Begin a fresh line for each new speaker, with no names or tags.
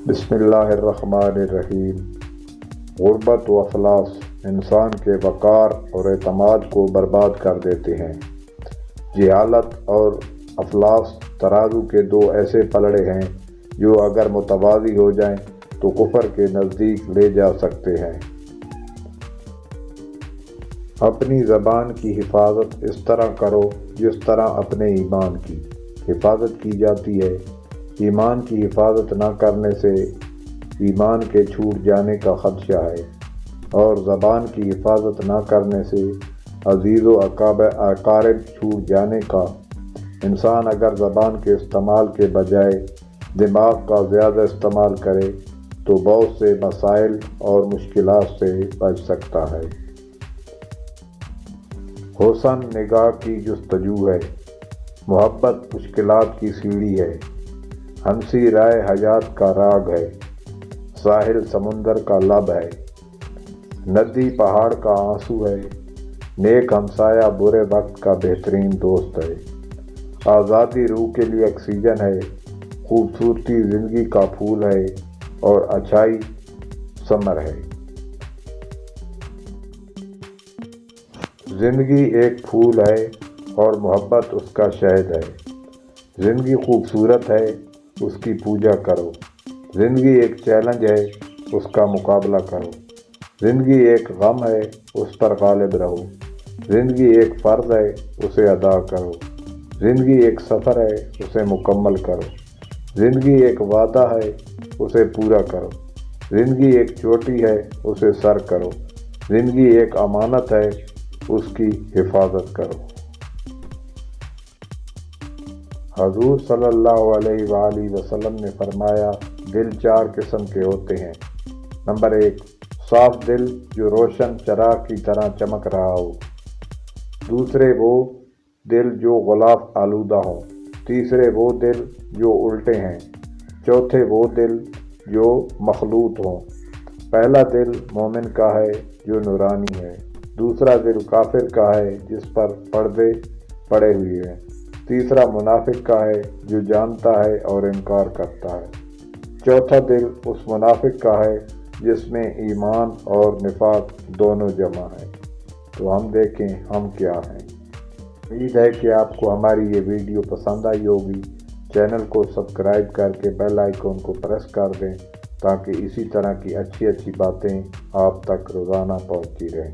بسم اللہ الرحمن الرحیم۔ غربت و افلاس انسان کے وقار اور اعتماد کو برباد کر دیتے ہیں۔ جہالت اور افلاس ترازو کے دو ایسے پلڑے ہیں جو اگر متوازی ہو جائیں تو کفر کے نزدیک لے جا سکتے ہیں۔ اپنی زبان کی حفاظت اس طرح کرو جس طرح اپنے ایمان کی حفاظت کی جاتی ہے۔ ایمان کی حفاظت نہ کرنے سے ایمان کے چھوٹ جانے کا خدشہ ہے، اور زبان کی حفاظت نہ کرنے سے عزیز و اقارب چھوٹ جانے کا۔ انسان اگر زبان کے استعمال کے بجائے دماغ کا زیادہ استعمال کرے تو بہت سے مسائل اور مشکلات سے بچ سکتا ہے۔ حسن نگاہ کی جستجو ہے، محبت مشکلات کی سیڑھی ہے، ہنسی رائے حیات کا راگ ہے، ساحل سمندر کا لب ہے، ندی پہاڑ کا آنسو ہے، نیک ہمسایہ برے وقت کا بہترین دوست ہے، آزادی روح کے لیے آکسیجن ہے، خوبصورتی زندگی کا پھول ہے، اور اچھائی ثمر ہے۔ زندگی ایک پھول ہے اور محبت اس کا شہد ہے۔ زندگی خوبصورت ہے، اس کی پوجا کرو۔ زندگی ایک چیلنج ہے، اس کا مقابلہ کرو۔ زندگی ایک غم ہے، اس پر غالب رہو۔ زندگی ایک فرض ہے، اسے ادا کرو۔ زندگی ایک سفر ہے، اسے مکمل کرو۔ زندگی ایک وعدہ ہے، اسے پورا کرو۔ زندگی ایک چوٹی ہے، اسے سر کرو۔ زندگی ایک امانت ہے، اس کی حفاظت کرو۔ حضور صلی اللہ علیہ وآلہ وسلم نے فرمایا، دل چار قسم کے ہوتے ہیں۔ نمبر 1، صاف دل جو روشن چراغ کی طرح چمک رہا ہو۔ دوسرے وہ دل جو غلاف آلودہ ہوں۔ تیسرے وہ دل جو الٹے ہیں۔ چوتھے وہ دل جو مخلوط ہوں۔ پہلا دل مومن کا ہے جو نورانی ہے۔ دوسرا دل کافر کا ہے جس پر پردے پڑے ہوئے ہیں۔ تیسرا منافق کا ہے جو جانتا ہے اور انکار کرتا ہے۔ چوتھا دل اس منافق کا ہے جس میں ایمان اور نفاق دونوں جمع ہیں۔ تو ہم دیکھیں ہم کیا ہیں۔ امید ہے کہ آپ کو ہماری یہ ویڈیو پسند آئی ہوگی۔ چینل کو سبسکرائب کر کے بیل آئیکن کو پریس کر دیں تاکہ اسی طرح کی اچھی باتیں آپ تک روزانہ پہنچتی رہیں۔